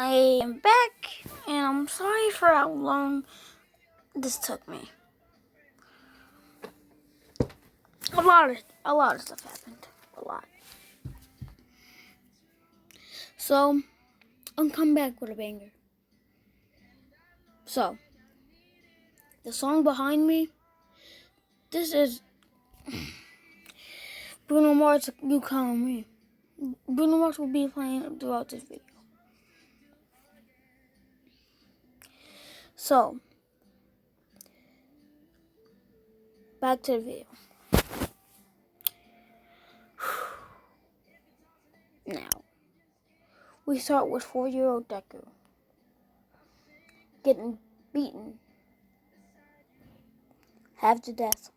I am back, and I'm sorry for how long this took me. A lot of stuff happened. A lot. So, I'll come back with a banger. So, the song behind me, this is Bruno Mars, You Call Me. Bruno Mars will be playing throughout this video. So, back to the video. Now, we start with 4-year-old Deku getting beaten half to death.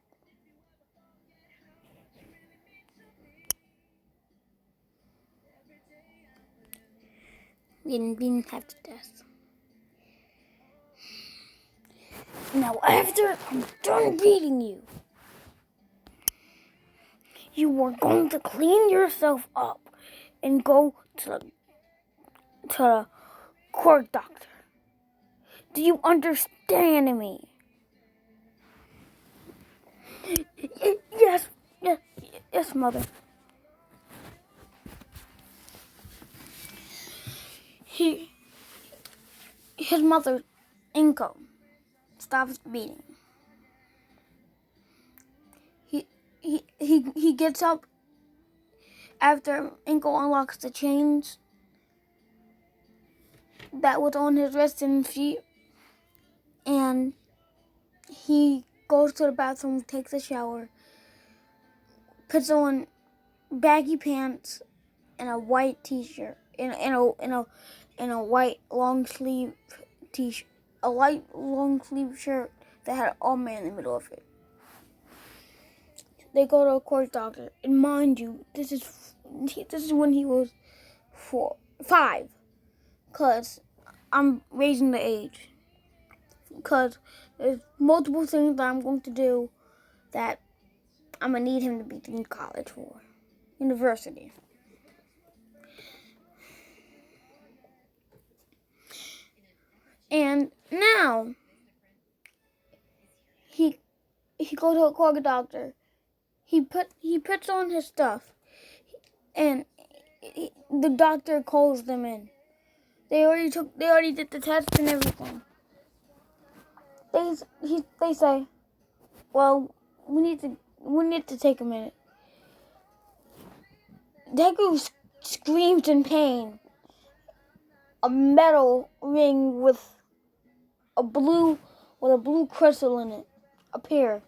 Getting beaten half to death. Now, after I'm done beating you, you are going to clean yourself up and go to the quirk doctor. Do you understand me? Yes, mother. His mother, Inko, stops beating. He gets up after Inko unlocks the chains that was on his wrist and feet, and he goes to the bathroom, takes a shower, puts on baggy pants and a white t-shirt, in a white long sleeve t-shirt, a light long sleeve shirt that had an old man in the middle of it. They go to a quirk doctor, and mind you, this is when he was 5, cause I'm raising the age, cause there's multiple things that I'm going to do that I'm gonna need him to be in college for, university. And now he goes to a quirk doctor. He puts on his stuff, and the doctor calls them in. They already did the test and everything. They say, well, we need to take a minute. Deku screams in pain. A metal ring with a blue crystal in it appear.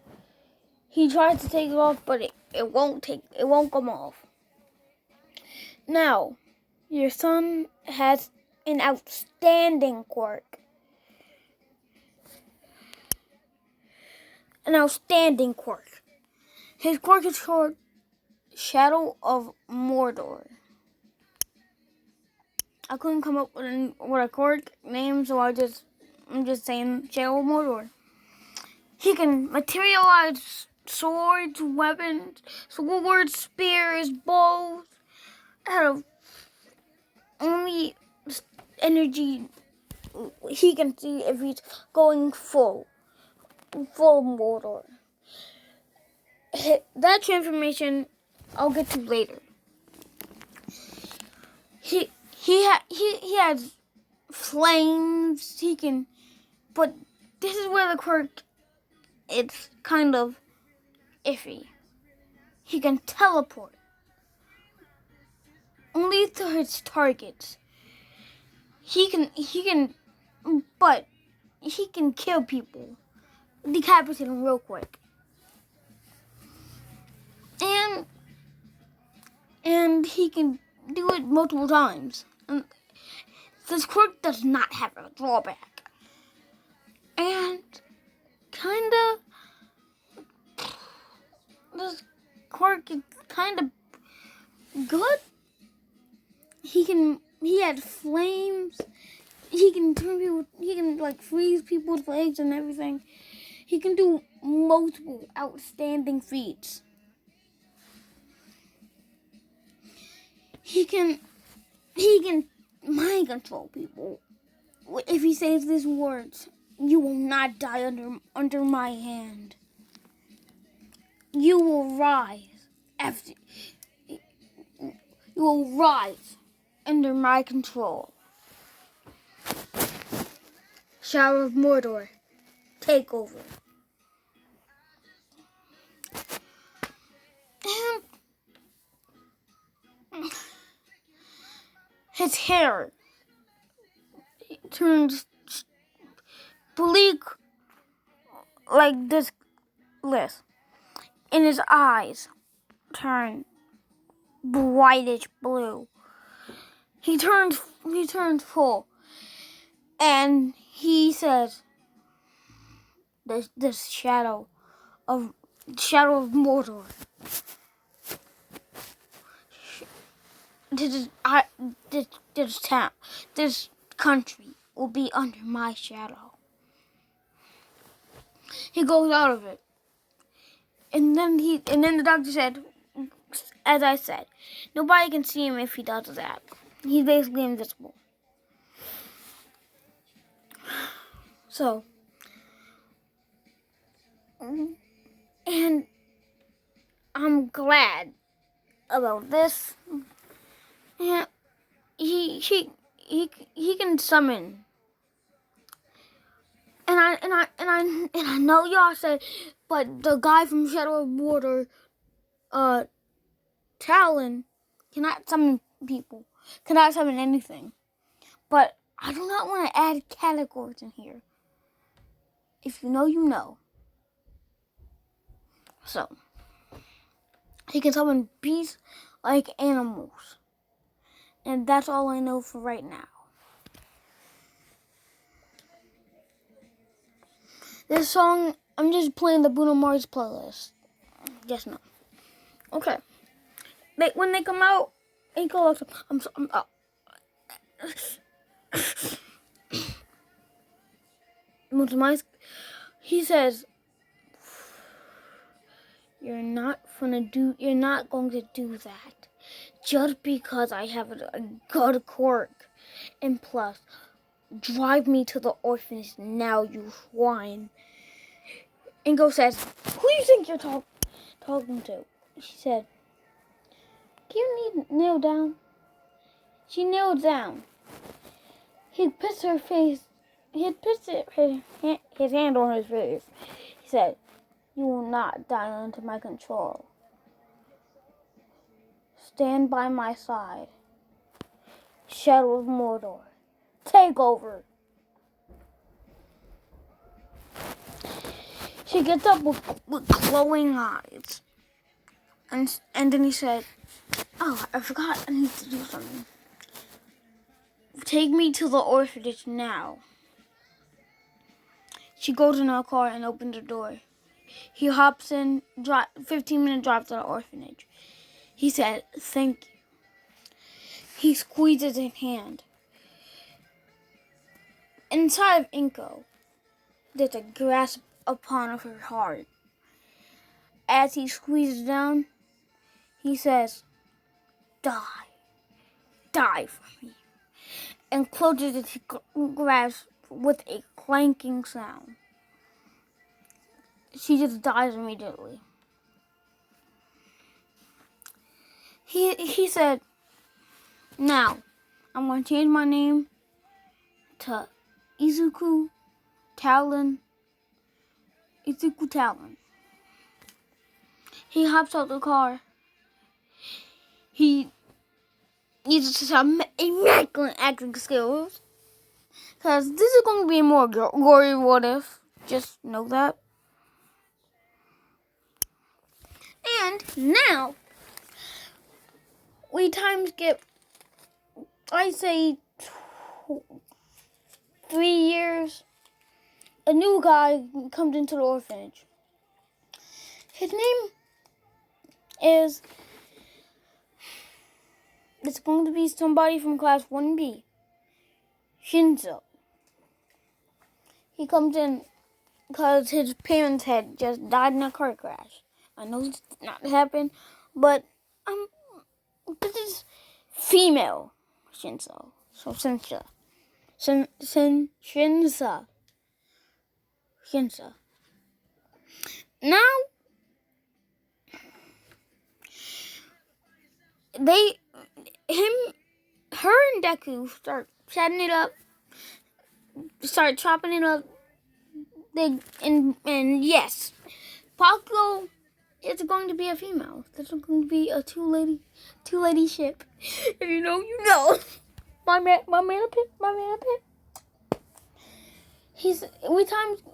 He tries to take it off, but it won't come off. Now, your son has an outstanding quirk. His quirk is called Shadow of Mordor. I couldn't come up with a quirk name, so I'm just saying Shadow of Mordor. He can materialize swords, weapons, spears, bows, out of only energy he can see if he's going full Mordor. That transformation I'll get to later. He has flames. But this is where the quirk, it's kind of iffy. He can teleport only to his targets. But he can kill people, decapitate them real quick. And he can do it multiple times. And this quirk does not have a drawback. And this quirk is kind of good. He has flames. He can turn people. He can freeze people's legs and everything. He can do multiple outstanding feats. He can mind control people. If he says these words, you will not die under my hand. You will rise after. You will rise under my control. Shadow of Mordor, take over. And his hair turns bleak like this list, and his eyes turn whitish blue. He turns full, and he says, "This shadow of Mordor. This town, this country will be under my shadow." He goes out of it, and then the doctor said, as I said, nobody can see him if he does that. He's basically invisible. So, and I'm glad about this. And he can summon. And I know y'all said, but the guy from Shadow of Mordor, Talon, cannot summon people. Cannot summon anything. But I do not want to add categories in here. If you know, you know. So, he can summon beasts like animals. And that's all I know for right now. This song, I'm just playing the Bruno Mars playlist. Just know. Okay. When they come out, he says, you're not going to do that. Just because I have a good quirk. And plus, drive me to the orphanage now, you swine. Ingo says, who do you think you're talking to? She said, can you kneel down? She kneeled down. He pissed her face. He pissed his hand on her face. He said, you will not die under my control. Stand by my side. Shadow of Mordor, take over. She gets up with glowing eyes. And then he said, oh, I forgot, I need to do something. Take me to the orphanage now. She goes in her car and opens the door. He hops in, 15-minute drive to the orphanage. He said, thank you. He squeezes his hand. Inside of Inko, there's a grasp upon of her heart. As he squeezes down, he says, die. Die for me. And closes his grasp with a clanking sound. She just dies immediately. He said, now, I'm going to change my name to Izuku Talon. He hops out the car. He uses some immaculate acting skills. Because this is going to be a more gory what if. Just know that. And now, we time skip, I say, 3 years. A new guy comes into the orphanage. His name is, it's going to be somebody from class 1B. Shinzo. He comes in because his parents had just died in a car crash. I know it's not happened, but this is female Shinzo. So Shinsa. Shinsa. Now, her and Deku start chatting it up, start chopping it up. And yes, Paco is going to be a female. This is going to be a two lady ship. If you know, you know. My man up here. We times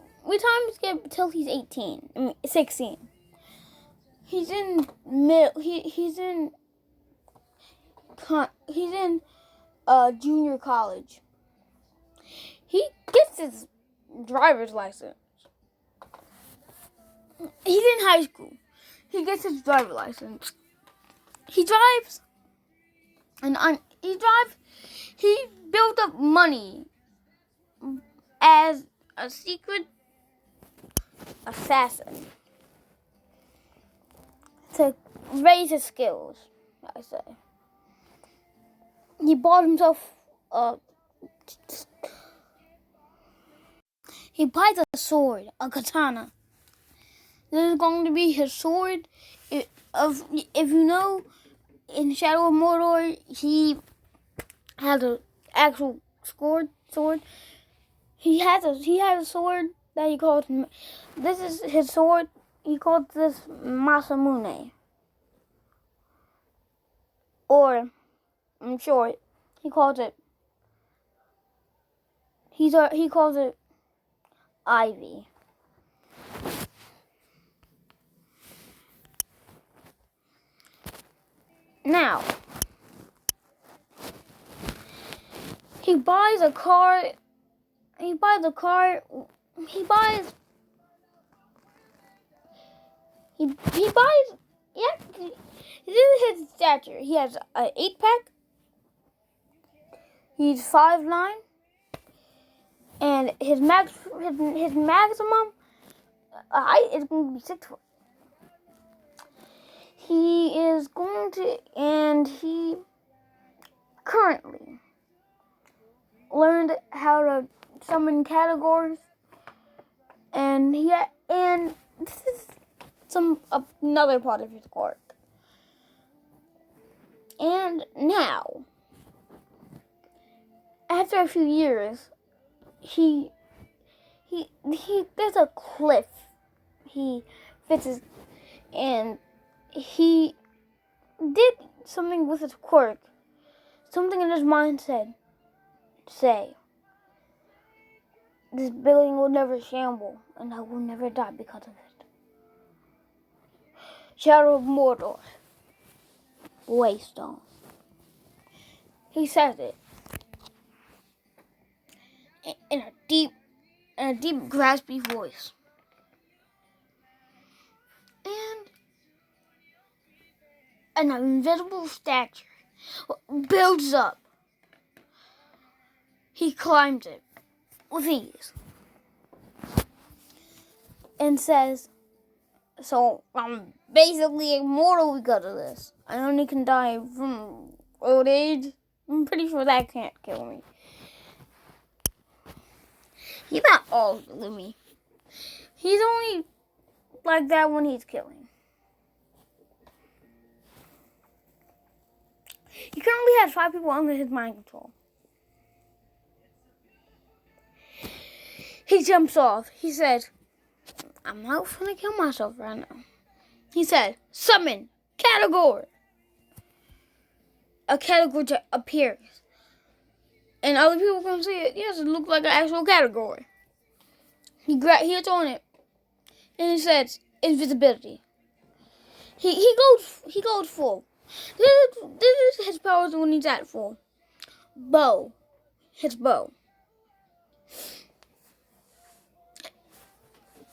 skip till he's 18. I mean 16. He's in junior college. He gets his driver's license. He's in high school. He gets his driver's license. He drives, he built up money as a secret assassin to raise his skills, I say. He bought himself he buys a sword, a katana. This is going to be his sword. If you know, in Shadow of Mordor, he has an actual sword. He has a sword that he calls. This is his sword. He calls this Masamune. Or, I'm sure, he calls it. He calls it Ivy. Now, he buys a car. He buys. Yeah. This is his stature. He has an 8-pack. He's 5'9", and his maximum height is going to be 6 foot. He currently learned how to summon categories, and this is another part of his quirk. And now, after a few years, there's a cliff he fits and he did something with his quirk. Something in his mind said, this building will never shamble, and I will never die because of it. Shadow of Mordor. Waystone. He says it in a deep, graspy voice. And an invisible statue builds up. He climbs it with ease and says, so I'm basically immortal because of this. I only can die from old age. I'm pretty sure that can't kill me. He's not all killing me. He's only like that when he's killing. He currently has 5 people under his mind control. He jumps off. He said, I'm not gonna kill myself right now. He said, summon category. A category appears. And other people can see it. Yes, it looks like an actual category. He hits on it. And he says, invisibility. He goes full. This is his powers when he's at full. Bow. His bow.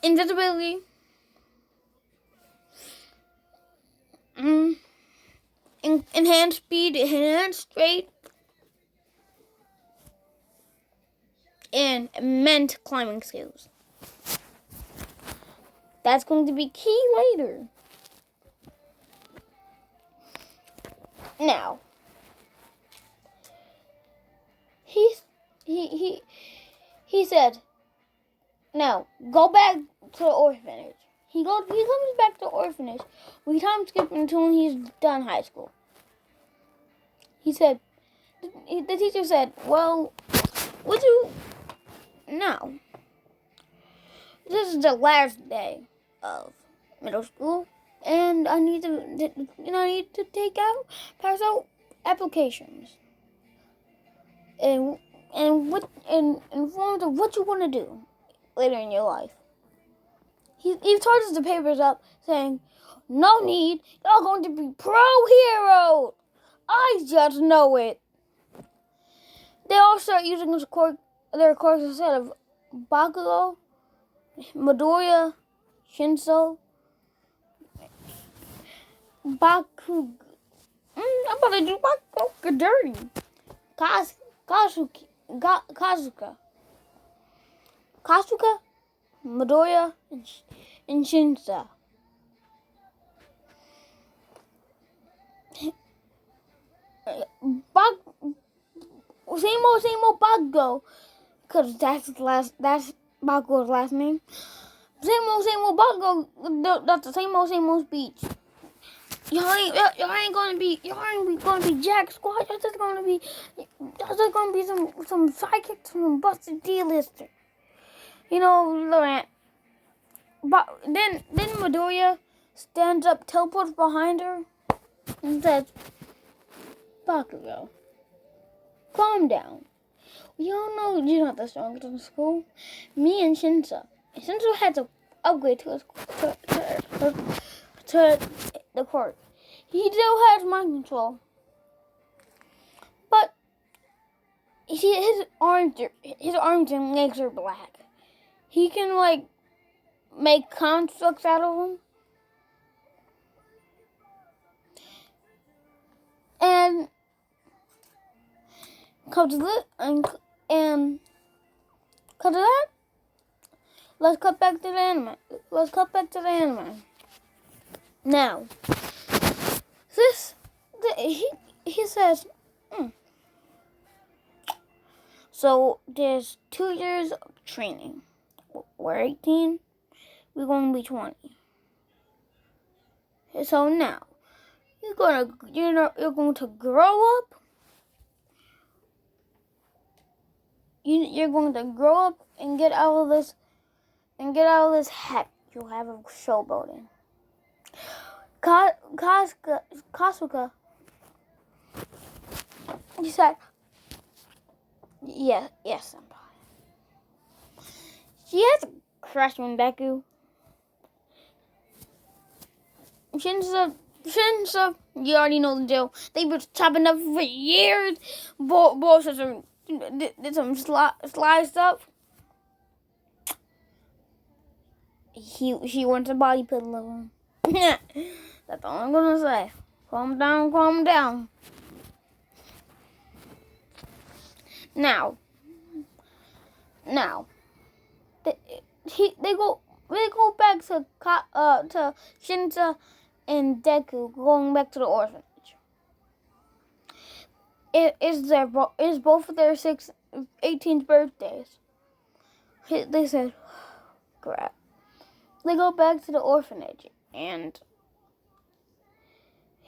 Invisibility. Enhanced speed, enhanced strength, and immense climbing skills. That's going to be key later. Now, he he he he said, "No, go back to the orphanage." He comes back to the orphanage. We time skip until he's done high school. He said, the teacher said, "Well, would you now? This is the last day of middle school, and I need to pass out applications, and forms of what you want to do later in your life." He charges the papers up, saying, "No need. Y'all going to be pro heroes. I just know it." They all start using their quirks instead of Bakugo, Midoriya, Shinso, Baku. I'm about to do Bakugo dirty. Kasuka, Midoriya, and Shinsa. Same old Bakugo, cause that's Bakugo's last name. Same old Bakugo. That's the same old speech. Y'all ain't gonna be Jack Squad. Y'all just gonna be some sidekicks from Busted D-lister. You know, Laurent. But then Midoriya stands up, teleports behind her, and says, "Bakugo, calm down. We all know you're not the strongest in school. Me and Shinsa. Shinsa had to upgrade to the court. He still has mind control, but his arms and legs are black. He can make constructs out of them, and because of that, let's cut back to the anime. Now, he says, so there's 2 years of training. We're 18. We're going to be 20. So now, you're going to grow up. You're going to grow up and get out of this heck you'll have of showboating." Kasuka, he said, yes, senpai. She has a crush on Deku. Shinsa, you already know the deal. They've been chopping up for years. Boss did some sly stuff. She wants a body pillow of him. That's all I'm gonna say. Calm down. Now, they go back to Shinsa and Deku going back to the orphanage. It is both of their 18th birthdays. They said, crap. They go back to the orphanage and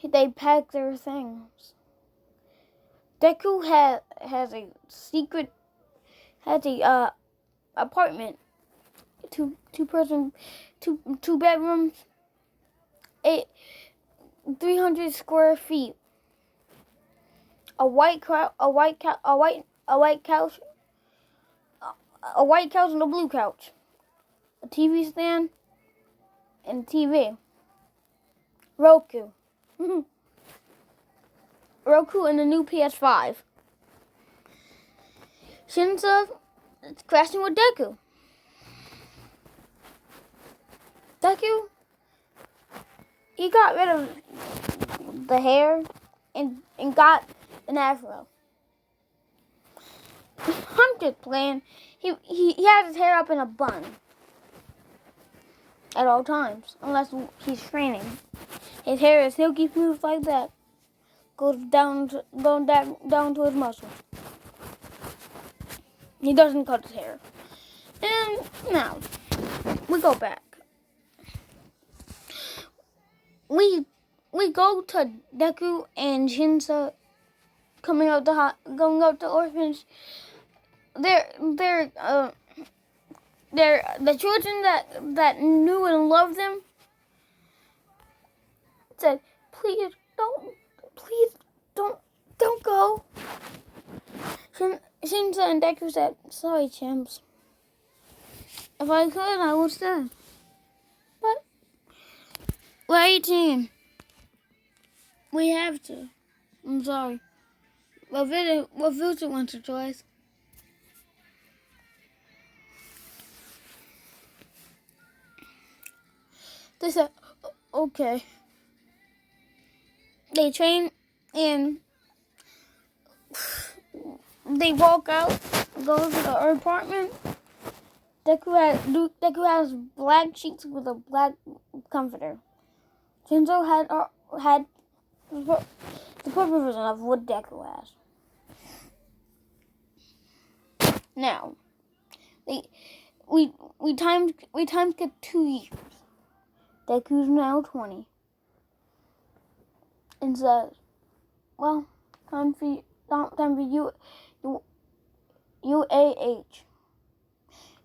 they pack their things. Deku has a secret apartment, two bedrooms, 300 square feet, a white couch and a blue couch, a TV stand, and TV. Roku. Roku and the new PS5. Shinsa is crashing with Deku. Deku, he got rid of the hair and got an afro. I'm just playing. He has his hair up in a bun at all times, unless he's training. His hair is silky smooth like that. Goes down to his muscles. He doesn't cut his hair. And now, we go back. We go to Deku and Shinsa going out the orphanage. They're the children that knew and loved them said, please don't go. Shinsa and Deku said, sorry, champs. If I could, I would stay. But we're 18. We have to. I'm sorry. What future wants a choice? They said, okay. They train and they walk out, go to the apartment. Deku has black sheets with a black comforter. Shinzo had the proper version of what Deku has. Now, we time skip 2 years. Deku's now 20. And says, well, time for you UAH.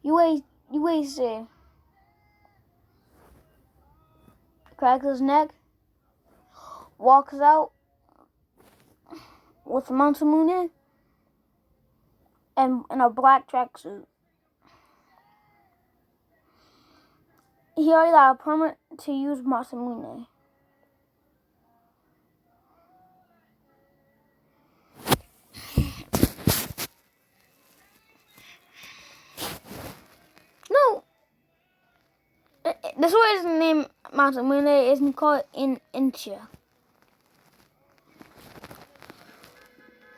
UAC. Cracks his neck, walks out with Masamune and in a black tracksuit. He already got a permit to use Masamune. No, this why his name Masamune isn't called Incha.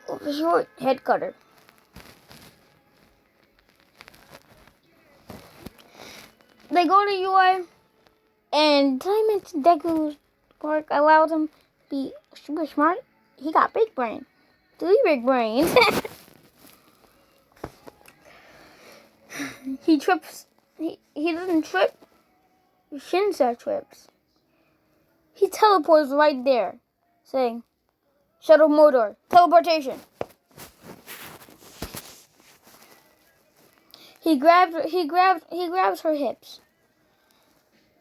For short, head cutter. They go to UI, and did I mention Deku's quirk allowed him to be super smart? He got big brain. 3 big brains. He trips. He doesn't trip. Shinsa trips. He teleports right there, saying, "Shuttle mordor, teleportation." He grabs her hips.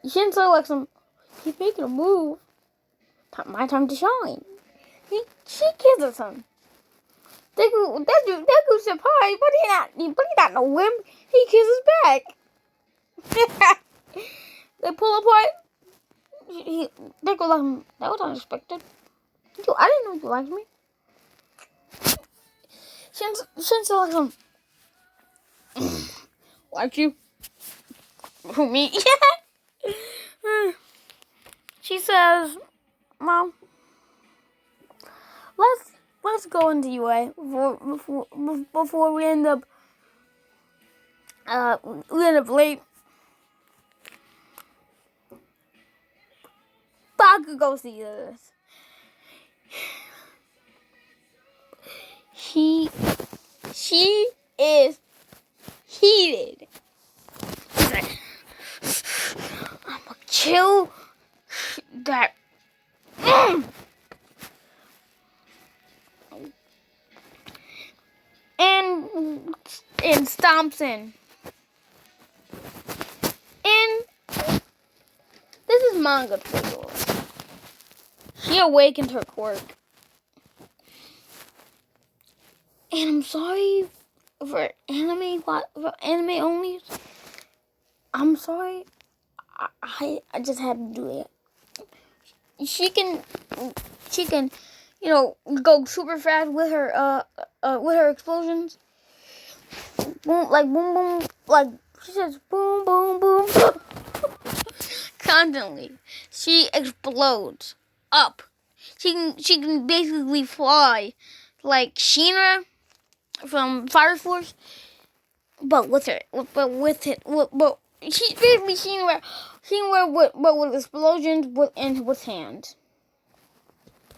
Shinsa lets him. He's making a move. My time to shine. She kisses him. Deku's surprised, but he's not no wimp. He kisses back. They pull apart. Deku let him. That was unexpected. I didn't know you liked me. Shinsa lets him. Like you? Who, me? She says, "Mom, let's go into UA before we end up late." Bakugo sees this. She is heated. He's like, "I'ma kill that." And stomps in. And this is manga visual. She awakened her quirk. And I'm sorry for anime only. I'm sorry. I just had to do it. She can, go super fast with her explosions. Boom, boom, she says boom, boom, boom, boom. Constantly. She explodes up. She can basically fly like Sheena from Fire Force, but she's basically Sheena with explosions with hands.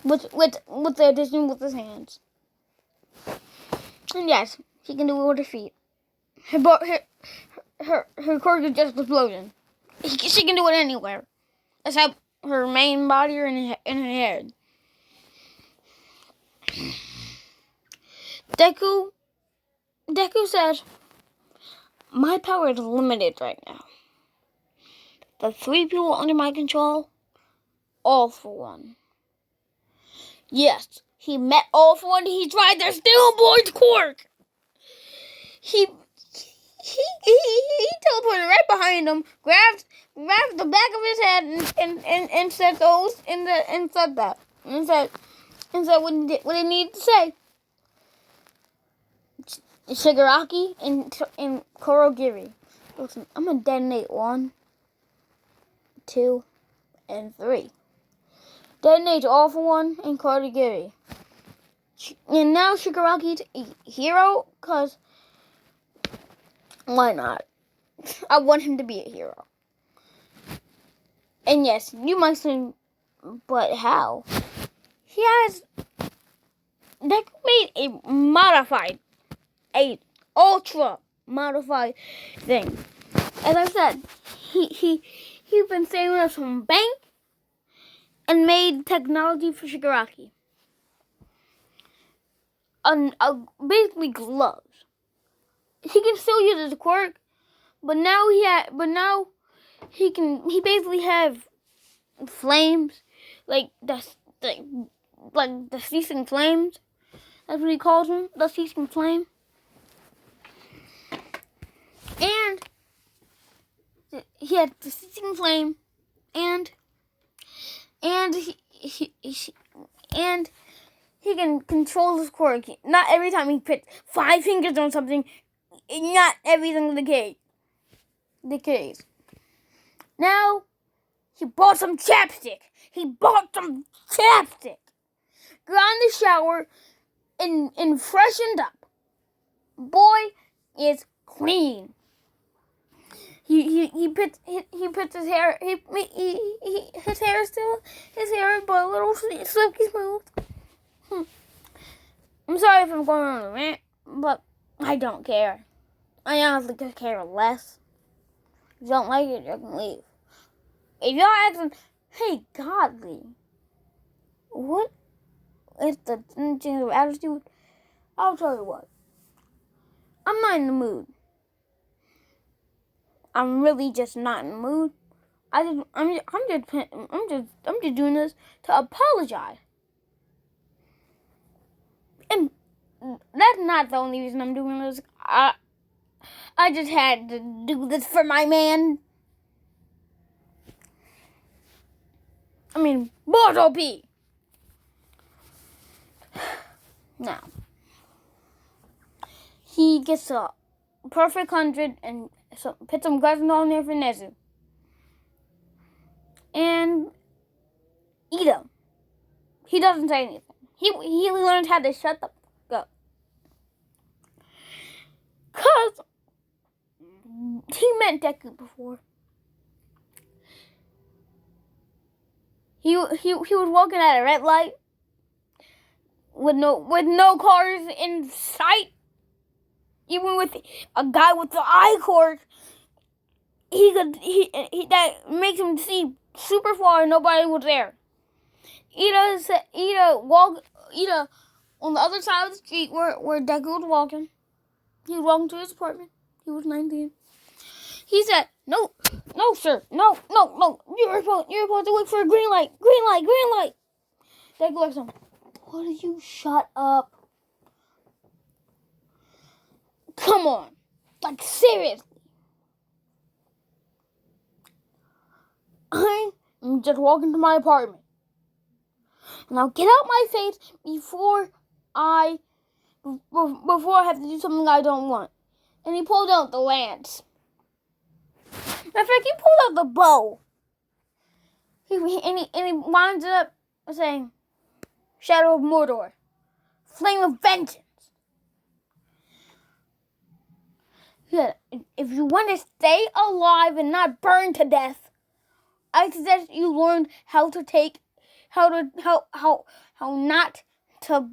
With the addition with his hands. And yes, she can do it with her feet. her quirk is just explosion. She can do it anywhere, except her main body or in her head. Deku says, my power is limited right now. The 3 people under my control, all for one. Yes, he met all for one. He tried their Steelboard's quirk. He teleported right behind him, grabbed the back of his head and said that what he needed to say. Shigaraki and Kurogiri. Listen, I'm gonna detonate 1, 2, and 3. Detonate all for one and Kurogiri. And now Shigaraki's a hero, cause why not? I want him to be a hero. And yes, you might say, but how? He has Deku made a ultra modified thing. As I said, he's been saving us from bank and made technology for Shigaraki. Basically gloves. He can still use his quirk, but now he basically have flames, like the ceasing flames. That's what he calls them, the ceasing flame. And he had the ceasing flame, and he can control his quirk. Not every time he puts 5 fingers on something. Not everything the case. Now he bought some chapstick. Got in the shower and freshened up. Boy is clean. He puts his hair. His hair is but a little silky smooth. I'm sorry if I'm going on a rant, but I don't care. I honestly could care less. If you don't like it, you can leave. If y'all asking, hey, Godly, what is the change of attitude? I'll tell you what. I'm not in the mood. I'm really just not in the mood. I'm just doing this to apologize. And that's not the only reason I'm doing this. I just had to do this for my man. I mean, boss OP. Now, he gets a perfect 100 and puts some guns on there for Nezu. And eat him. He doesn't say anything. He learned how to shut the fuck up. Cause he met Deku before. He was walking at a red light with no cars in sight. Even with a guy with the eye cord, he that makes him see super far and nobody was there. Ida on the other side of the street where Deku was walking. He was walking to his apartment. He was 19. He said, "No, sir, no. You're supposed to wait for a green light. Green light." Deku looks at him. What did you shut up? Come on, like seriously. I'm just walking to my apartment. Now get out my face before I have to do something I don't want. And he pulled out the lance. Matter of fact, he pulled out the bow. He winds it up saying, Shadow of Mordor, Flame of Vengeance. Yeah, if you want to stay alive and not burn to death, I suggest you learn how not to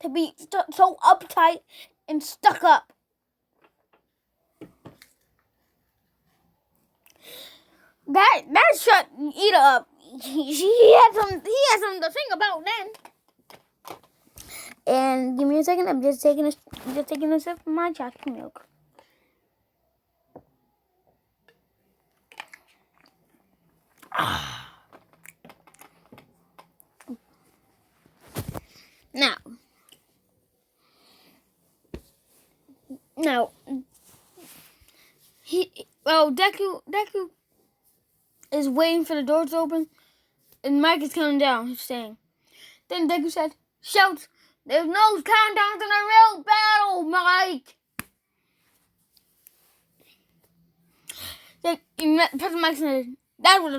be so uptight and stuck up. That shut Ida up. He had something to think about then. And give me a second. I'm just taking a sip of my chocolate milk. Now, Deku is waiting for the door to open, and Mike is counting down. He's saying, then Deku shouts, "There's no countdown to the real battle, Mike!" President Mike said, that's what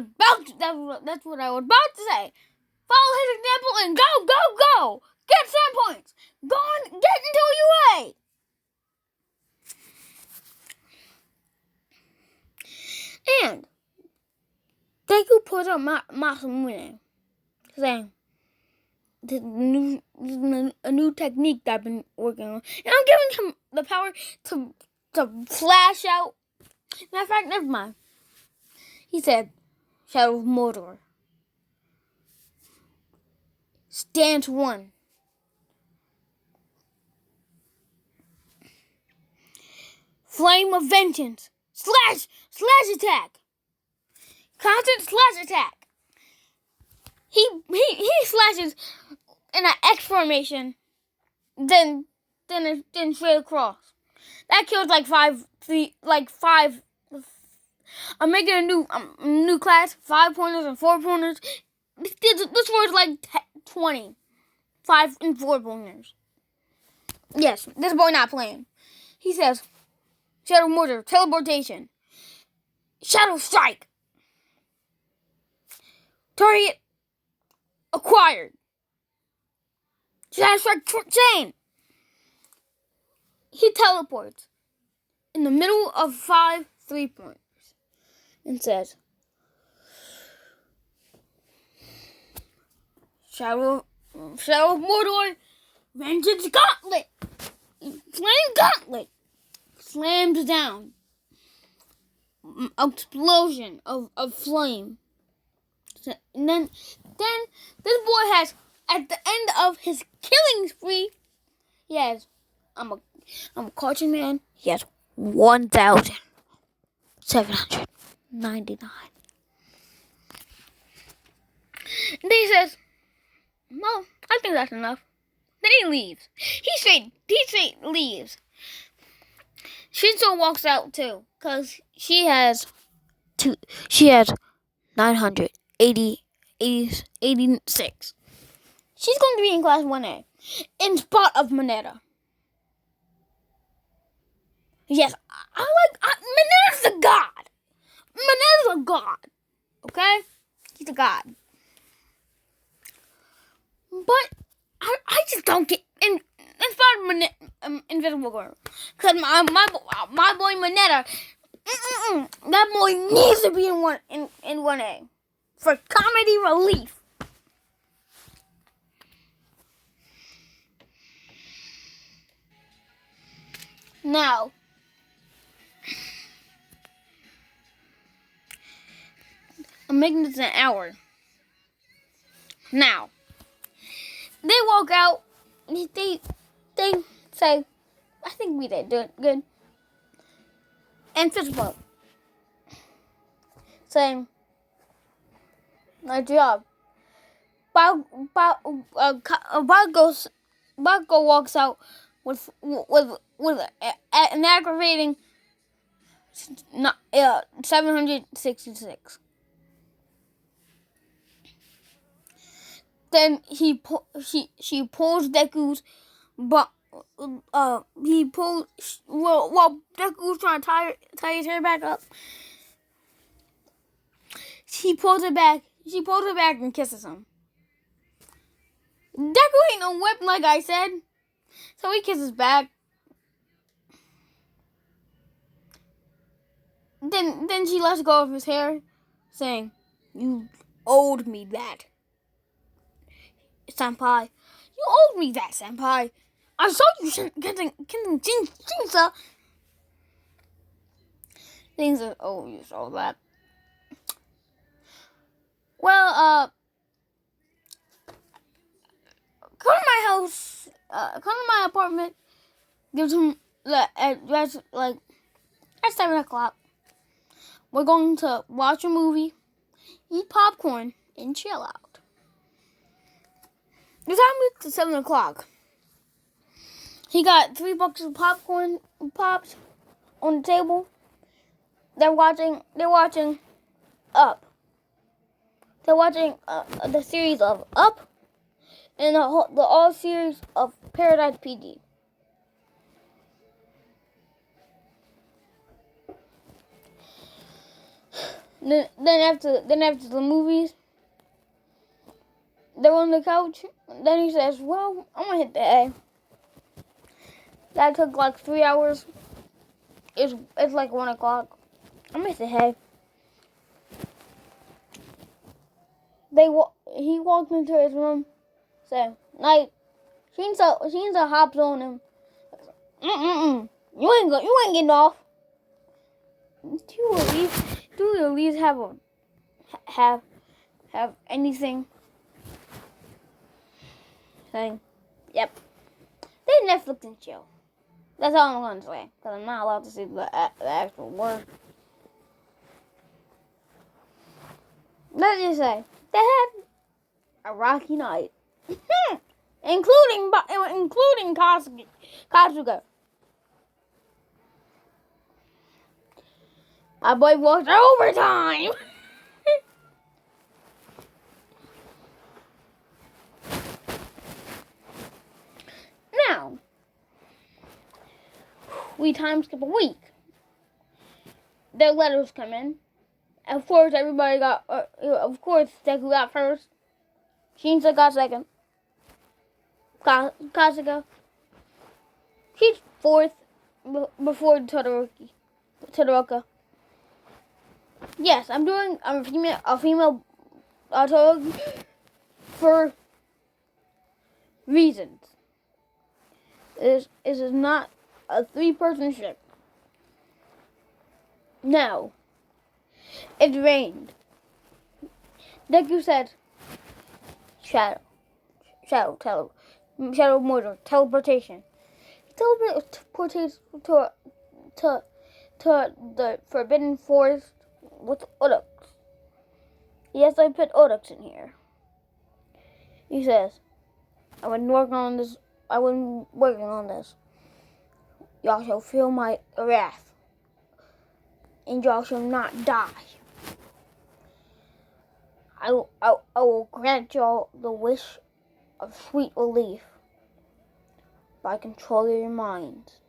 I was about to say. Follow his example and go, go, go! Get 7 points! Go on, get into UA! And Deku pulls out Masamune, saying, "This is a new technique that I've been working on, and I'm giving him the power to flash out." Matter of fact, never mind. He said, "Shadow of Mordor. Stance 1. Flame of Vengeance. Slash attack. Constant slash attack." He slashes in an X formation, then straight across. That kills like five. I'm making a new class, 5-pointers and 4-pointers. This was like 20, 5 and 4-pointers. Yes, this boy not playing. He says, "Shadow Mortar, teleportation. Shadow Strike. Target acquired. Shadow Strike chain." He teleports in the middle of 5 3-pointers and says, Shadow of Mordor, Vengeance Gauntlet. Flame Gauntlet. Slams down. Explosion of flame. And then this boy has, at the end of his killing spree, he has, I'm a cartoon man, he has 1,799. And then he says, "Well, I think that's enough." Then he leaves. He straight leaves. Shinzo walks out too, because she has 986. She's going to be in class 1A, in spot of Mineta. Yes, Mineta's a god. Mineta's a god. Okay? He's a god. But I just don't get in spot of Invisible Girl. Because my boy Mineta, that boy needs to be in 1A for comedy relief. Now, I'm making this an hour. Now, they walk out. They say, "I think we did good." And fist bump, saying, "Nice job." Bago walks out with an aggravating 766. Then she pulls Deku's, but he pulls while Deku's trying to tie his hair back up. She pulls it back. She pulls it back and kisses him. Deku ain't no whip, like I said, so he kisses back. Then she lets go of his hair, saying, "You owed me that, senpai. You owed me that, senpai. I saw you getting Jinza." Things are, "Oh, you saw that." Well, come to my house. Come to my apartment. Give him that's like at 7 o'clock. We're going to watch a movie, eat popcorn, and chill out. The time is 7 o'clock. He got 3 boxes of popcorn pops on the table. They're watching Up. They're watching the series of Up and the all series of Paradise PD. Then after the movies, they're on the couch. Then he says, "Well, I'm gonna hit the A." That took like 3 hours. It's like 1 o'clock. I'm gonna hit the hay. He walked into his room, said, "Night." Shinza hops on him. You ain't getting off. Do you at least have anything? Saying, yep. They Netflix and chill. That's all I'm going to say, because I'm not allowed to say the actual word. Let's just say, they had a rocky night. including Kasuga. My boy worked overtime. Now, we time skip a week. Their letters come in. Of course, everybody got. Of course, Deku got first. Shinza got second. Kasuga. She's fourth before Todoroki. Yes, I'm doing a female Todoroki for reasons. This is not a 3-person ship. Now, it rained. Deku said, Shadow mordor, teleportation. Teleportates to the Forbidden Forest with Uruks. Yes, I put Uruks in here. He says, I've been working on this. Y'all shall feel my wrath, and y'all shall not die. I will grant y'all the wish of sweet relief by controlling your minds.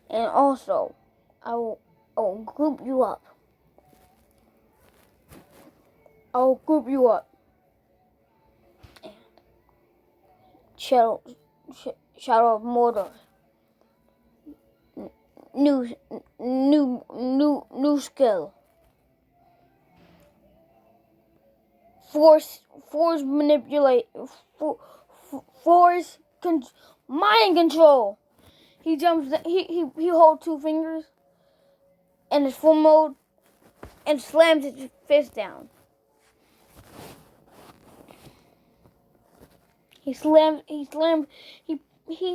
And also, I will group you up. And Shadow of Mordor. New skill. Force manipulate. Mind control. He jumps. He holds 2 fingers in his full mode and slams his fist down. He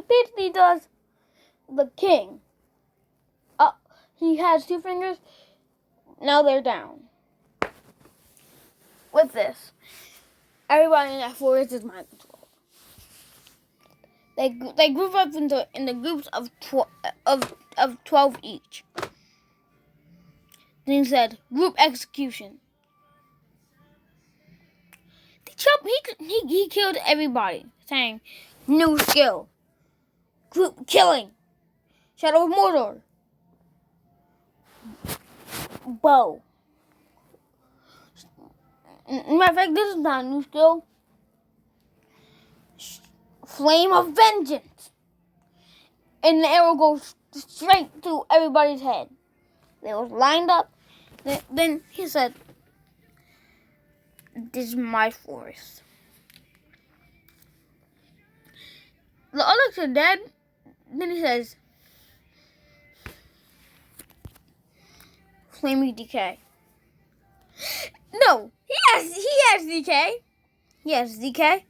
basically does the king. He has 2 fingers. Now they're down. With this, everybody in that forest is mind control. They group up in the groups of 12 each. Then he said, group execution. He killed everybody, saying, new skill. Group killing. Shadow of Mordor. Bow. Matter of fact, this is not a new skill. Flame of vengeance. And the arrow goes straight through everybody's head. They was lined up. Then he said, this is my forest. The others are dead. Then he says, flaming decay. No, he has decay. He has decay.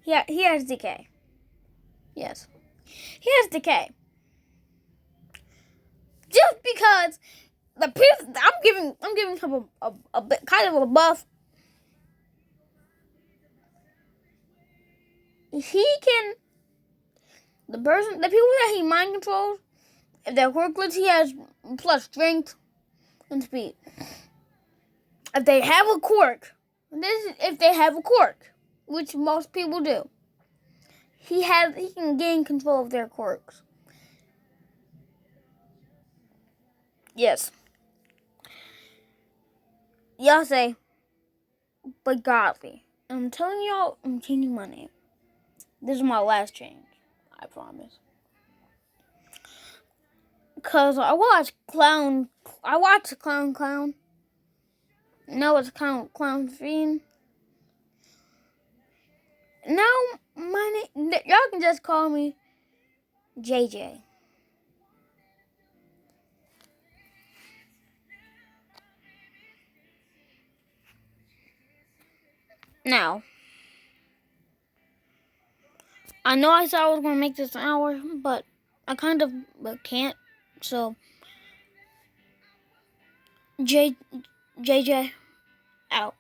He has decay. Yes. He has decay. Just because the person I'm giving him a bit kind of a buff. He can the people that he mind controls, if they're quirklets, he has plus strength and speed. If they have a quirk, which most people do, he can gain control of their quirks. Yes. Y'all say, but godly. I'm telling y'all, I'm changing my name. This is my last change. I promise. Cause I watched Clown Clown. No, it's Clown Fiend. Now my name, y'all can just call me JJ. Now, I know I said I was gonna make this an hour, but I kind of can't. So, JJ out.